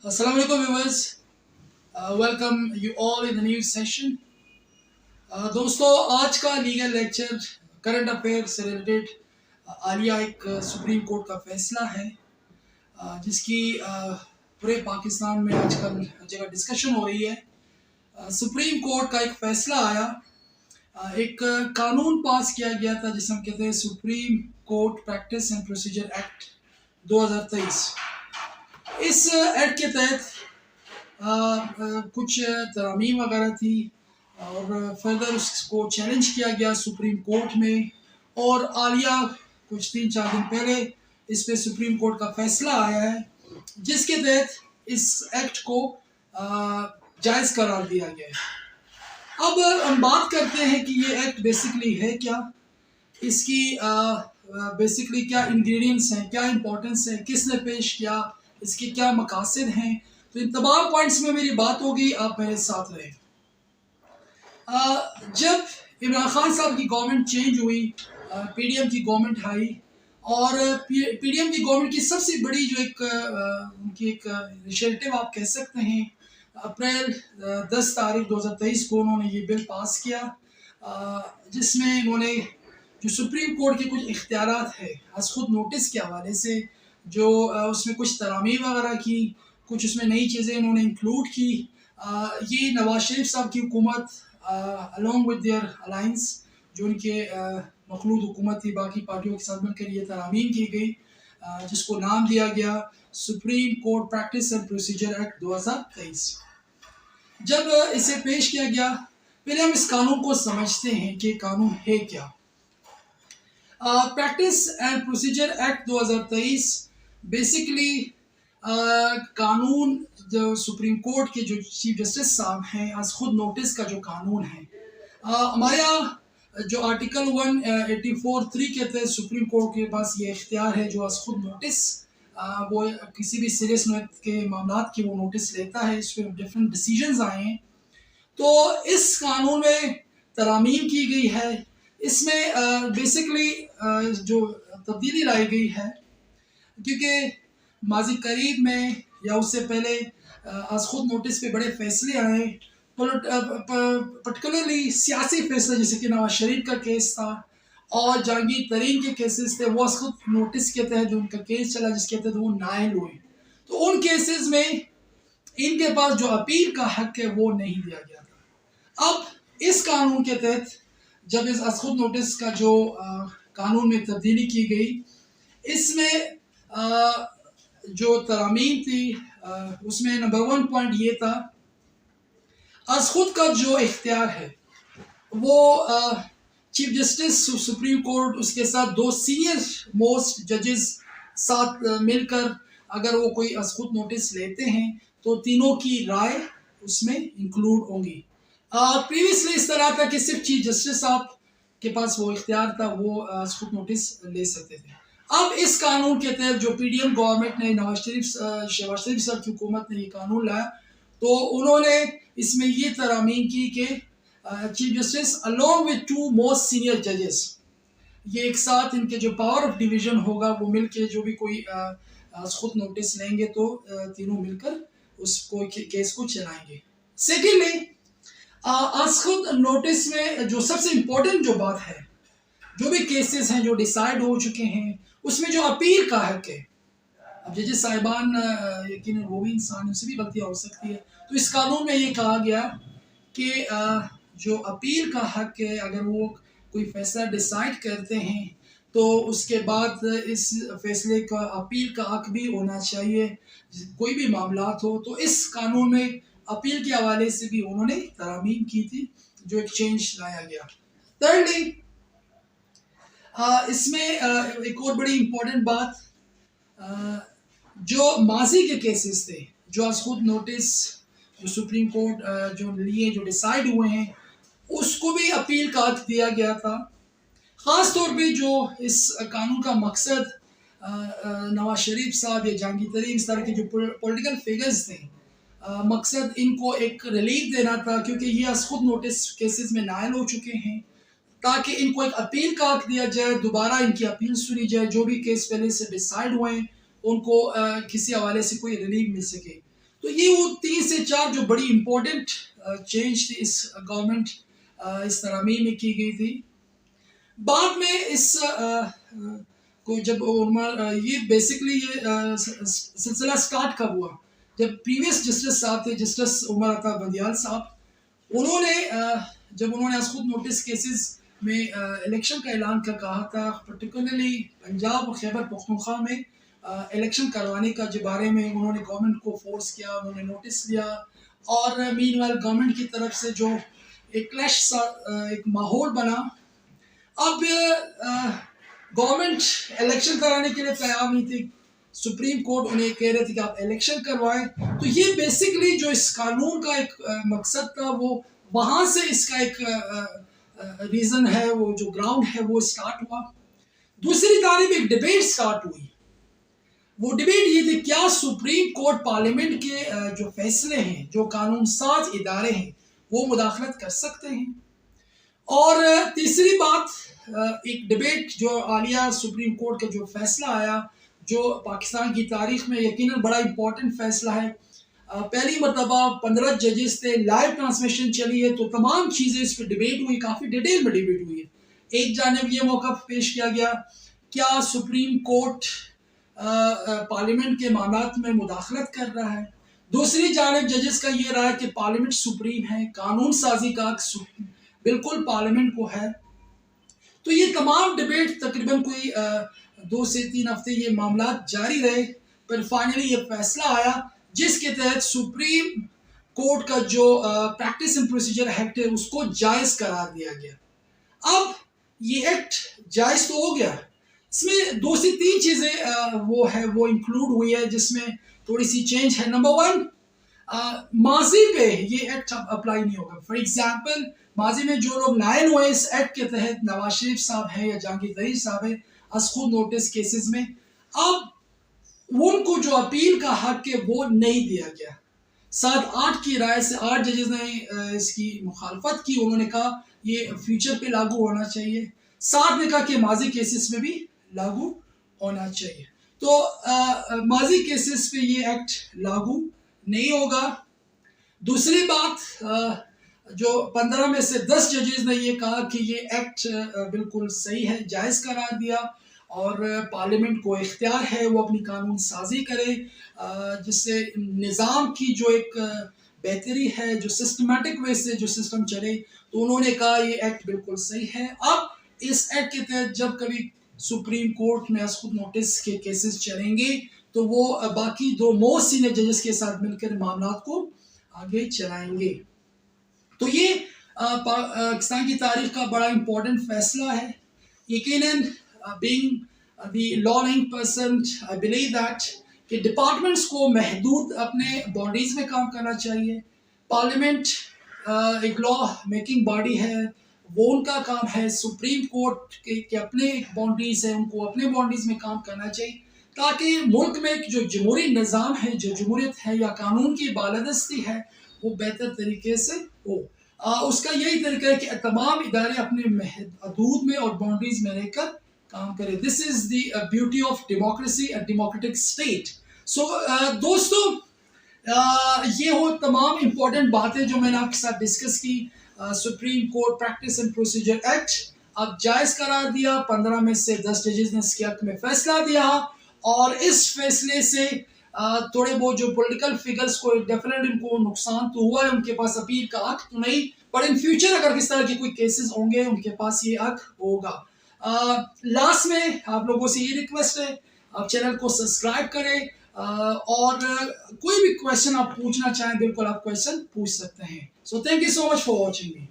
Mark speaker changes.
Speaker 1: Assalamu alaikum viewers. Welcome you all in the new session. दोस्तों आज का legal lecture current affair से related Alia एक सुप्रीम कोर्ट का फैसला है जिसकी पूरे पाकिस्तान में आजकल जगह डिस्कशन हो रही है। सुप्रीम कोर्ट का एक फैसला आया, एक कानून पास किया गया था जिसे हम कहते हैं supreme court practice and procedure act 2023। इस एक्ट के तहत कुछ तरमीम वगैरह थी और फर्दर उसको चैलेंज किया गया सुप्रीम कोर्ट में, और आलिया कुछ 3-4 दिन पहले इस पे सुप्रीम कोर्ट का फैसला आया है जिसके तहत इस एक्ट को जायज़ करार दिया गया है। अब हम बात करते हैं कि ये एक्ट बेसिकली है क्या, इसकी बेसिकली क्या इंग्रेडिएंट्स हैं, क्या इंपॉर्टेंस है, किसने पेश किया, इसके क्या मकासद हैं। तो इन तमाम पॉइंट्स में मेरी बात होगी, आप मेरे साथ रहें। जब इमरान खान साहब की गवर्नमेंट चेंज हुई, पीडीएम की गवर्नमेंट आई, और पीडीएम की गवर्नमेंट की सबसे बड़ी जो उनकी एक इनिशिएटिव आप कह सकते हैं, अप्रैल 10 तारीख 2023 को उन्होंने ये बिल पास किया जिसमें उन्होंने जो सुप्रीम कोर्ट के कुछ इख्तियारात है आज खुद नोटिस के हवाले से, जो उसमें कुछ तरामीम वगैरह की, कुछ उसमें नई चीज़ें इन्होंने इंक्लूड की। ये नवाज शरीफ साहब की हुकूमत अलॉन्ग विद देयर अलाइंस, जो उनके मखलूद हुकूमत थी, बाकी पार्टियों के साथ मिलकर ये तरामीम की गई जिसको नाम दिया गया supreme court practice and procedure act 2023। जब इसे पेश किया गया, पहले हम इस कानून को समझते हैं कि कानून है क्या। Practice and procedure act 2023 basically कानून जो सुप्रीम कोर्ट के जो चीफ जस्टिस साहब हैं आज खुद नोटिस का जो कानून है, हमारे यहाँ जो आर्टिकल 184(3) के तहत सुप्रीम कोर्ट के पास ये इख्तियार है जो आज खुद नोटिस वो किसी भी सीरियस के मामला की वो नोटिस लेता है, इस पर डिफरेंट डिसीजंस आए हैं। तो इस कानून में तरामीम की गई है, इसमें बेसिकली जो तब्दीली लाई गई है, क्योंकि माजी करीब में या उससे पहले आज खुद नोटिस पे बड़े फैसले आए, पर्टिकुलरली सियासी फैसले, जैसे कि नवाज शरीफ का केस था और जहांगीर तरीन के केसेस थे, वो आज खुद नोटिस के तहत जो उनका केस चला जिसके तहत वो नायल हुए, तो उन केसेस में इनके पास जो अपील का हक है वो नहीं दिया गया था। अब इस कानून के तहत जब इस आज खुद नोटिस का जो कानून में तब्दीली की गई, इसमें जो तरामीम थी उसमें नंबर 1 पॉइंट ये था, आज खुद का जो इख्तियार है वो चीफ जस्टिस सुप्रीम कोर्ट, उसके साथ 2 सीनियर मोस्ट जजेस साथ मिलकर अगर वो कोई आज खुद नोटिस लेते हैं तो तीनों की राय उसमें इंक्लूड होंगी। प्रीवियसली इस तरह था कि सिर्फ चीफ जस्टिस साहब के पास वो इख्तियार था, वो आज खुद नोटिस ले सकते थे। अब इस कानून के तहत जो पीडीएम गवर्नमेंट ने, शहबाज शरीफ साहब की हुकूमत ने ये कानून लाया, तो उन्होंने इसमें ये तरामीम की कि chief justice along with 2 most senior जजेस, ये एक साथ इनके जो पावर ऑफ डिवीजन होगा वो मिलके जो भी कोई खुद नोटिस लेंगे तो तीनों मिलकर उसको केस को चलाएंगे। सेकेंडली आज खुद नोटिस में जो सबसे इम्पोर्टेंट जो बात है, जो भी केसेस हैं जो डिसाइड हो चुके हैं उसमें जो अपील का हक है, अब जजेस साहिबान यकीन वो भी इंसान, उनसे भी गलतियाँ हो सकती है, तो इस कानून में ये कहा गया कि जो अपील का हक है, अगर वो कोई फैसला डिसाइड करते हैं तो उसके बाद इस फैसले का अपील का हक भी होना चाहिए, कोई भी मामला हो। तो इस कानून में अपील के हवाले से भी उन्होंने तरामीम की थी, जो एक चेंज लाया गया। थर्डली इसमें एक और बड़ी इम्पोर्टेंट बात, जो माजी के केसेस थे जो आज खुद नोटिस जो सुप्रीम कोर्ट जो लिए, जो डिसाइड हुए हैं, उसको भी अपील का हक दिया गया था। ख़ास तौर पे जो इस कानून का मकसद नवाज शरीफ साहब या जहांगीर तरीन, इस तरह के जो पॉलिटिकल फिगर्स थे, मकसद इनको एक रिलीफ देना था, क्योंकि ये आज खुद नोटिस केसेस में नायल हो चुके हैं, ताकि इनको एक अपील का हक दिया जाए, दोबारा इनकी अपील सुनी जाए, जो भी केस पहले से डिसाइड हुए हैं उनको किसी हवाले से कोई रिलीफ मिल सके। तो ये वो 3 से 4 जो बड़ी इंपॉर्टेंट चेंज थी इस गवर्नमेंट इस तरामीम में की गई थी। बाद में इस को जब ये बेसिकली ये सिलसिला स्टार्ट कब हुआ, जब प्रीवियस जस्टिस साहब थे, जस्टिस उमर अता बंदियाल साहब, उन्होंने जब उन्होंने आज खुद नोटिस केसेस में इलेक्शन का ऐलान कर कहा था, पर्टिकुलरली पंजाब और खैबर पख्तूनख्वा में इलेक्शन करवाने का जो बारे में उन्होंने गवर्नमेंट को फोर्स किया, उन्होंने नोटिस लिया, और मीनवाइल गवर्नमेंट की तरफ से जो एक क्लैश सा एक माहौल बना। अब गवर्नमेंट इलेक्शन कराने के लिए तैयार नहीं थी, सुप्रीम कोर्ट उन्हें कह रहे थे कि आप इलेक्शन करवाएं। तो ये बेसिकली जो इस कानून का एक मकसद था, वो वहाँ से इसका एक रीज़न है, वो जो ग्राउंड है वो स्टार्ट हुआ। दूसरी तारीफ एक डिबेट स्टार्ट हुई। वो डिबेट ये थी, क्या सुप्रीम कोर्ट पार्लियामेंट के जो फैसले हैं, जो कानून साज इदारे हैं, वो मुदाखलत कर सकते हैं। और तीसरी बात, एक डिबेट जो आलिया सुप्रीम कोर्ट का जो फैसला आया, जो पाकिस्तान की तारीख में यकीनन बड़ा इंपॉर्टेंट फैसला है। पहली मरतबा 15 जजेस थे, लाइव ट्रांसमिशन चली है, तो तमाम चीज़ें इस पर डिबेट हुई, काफ़ी डिटेल में डिबेट हुई है। एक जानिब ये मौका पेश किया गया, क्या सुप्रीम कोर्ट पार्लियामेंट के मामलात में मुदाखलत कर रहा है। दूसरी जानिब जजेस का ये रहा है कि पार्लियामेंट सुप्रीम है, कानून साजी का बिल्कुल पार्लियामेंट को है। तो ये तमाम डिबेट तकरीबन कोई 2 से 3 हफ्ते ये मामला जारी रहे, पर फाइनली ये फैसला आया जिसके तहत सुप्रीम कोर्ट का जो प्रैक्टिस एंड प्रोसीजर एक्ट है उसको जायज़ करार दिया गया। अब ये एक्ट जायज़ तो हो गया, इसमें 2 से 3 चीज़ें वो इंक्लूड हुई है जिसमें थोड़ी सी चेंज है। नंबर 1, माजी पे ये एक्ट अप्लाई नहीं होगा। फॉर एग्जाम्पल, माजी में जो लोग नायल हुए इस एक्ट के तहत, नवाज शरीफ साहब हैं या जहांगीर तरीन साहब है, खुद नोटिस केसेस में, अब उनको जो अपील का हक है वो नहीं दिया गया। 7-8 की राय से 8 जजेस ने इसकी मुखालफत की, उन्होंने कहा ये फ्यूचर पे लागू होना चाहिए। 7 ने कहा कि माजी केसेस में भी लागू होना चाहिए। तो माजी केसेस पे ये एक्ट लागू नहीं होगा। दूसरी बात, जो 15 में से 10 जजेस ने ये कहा कि ये एक्ट बिल्कुल सही है, जायज़ करार दिया, और पार्लियामेंट को इख्तियार है वो अपनी कानून साजी करे, जिससे निज़ाम की जो एक बेहतरी है, जो सिस्टमेटिक वे से जो सिस्टम चले। तो उन्होंने कहा ये एक्ट बिल्कुल सही है। अब इस एक्ट के तहत जब कभी सुप्रीम कोर्ट में खुद नोटिस के केसेस चलेंगे, तो वो बाकी 2 मोस्ट सीनियर जजेस के साथ मिलकर मामला को आगे चलाएंगे। तो ये पाकिस्तान की तारीख का बड़ा इंपॉर्टेंट फैसला है। यकीनन being the law lying person, I believe that कि डिपार्टमेंट्स को महदूद अपने बॉडीज़ में काम करना चाहिए। पार्लियामेंट एक लॉ मेकिंग बॉडी है, वो उनका काम है। सुप्रीम कोर्ट के अपने एक बाउंड्रीज है, उनको अपने बाउंड्रीज में काम करना चाहिए, ताकि मुल्क में जो जमहूरी निज़ाम है, जो जमहूरियत है या कानून की बालादस्ती है, वो बेहतर तरीके से हो। उसका यही तरीका है कि तमाम इदारे अपने हदूद में और बाउंड्रीज में रहकर काम करें। This is the beauty of democracy and democratic state. So दोस्तों, ये हो तमाम इम्पोर्टेंट बातें जो मैंने आपके साथ डिस्कस की। Supreme court practice and procedure act अब जायज़ करार दिया, 15 में से 10 जजेस ने इसके हक में फैसला दिया, और इस फैसले से थोड़े बहुत जो पॉलिटिकल फिगर्स को डेफिनेटली उनको नुकसान तो हुआ है, उनके पास अपील का हक तो नहीं, पर इन फ्यूचर अगर किस तरह के कोई केसेस होंगे उनके पास ये हक होगा। लास्ट में आप लोगों से ये रिक्वेस्ट है, आप चैनल को सब्सक्राइब करें, और कोई भी क्वेश्चन आप पूछना चाहें बिल्कुल आप क्वेश्चन पूछ सकते हैं। So thank you so much for watching me.